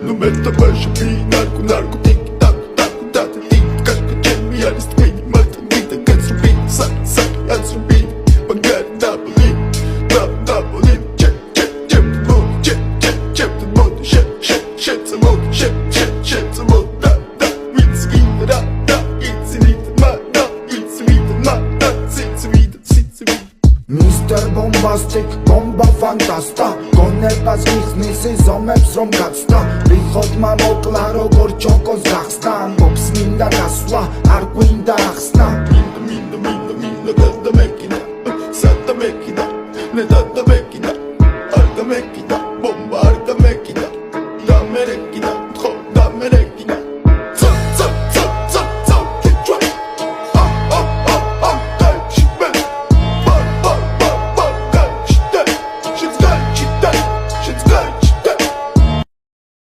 No meta baixo pi narco narco tic tac tac tac tic casca chemi aris twin mata vida gets rubi sac sac as rubi pagar double double check check check the mode shit the mode shit the mode da it's in da it's in Mr. Bombastic, bomba fantasta გონებას გიხსნის ზომებს რომ გაცდა რიხოდმა მოკლა როგორ ჩოკოს გახსნა ამბობს მინდა გასვლა არ გვინდა ახსნა Minda, da mekina, sata mekina, ne da mekina, arga mekina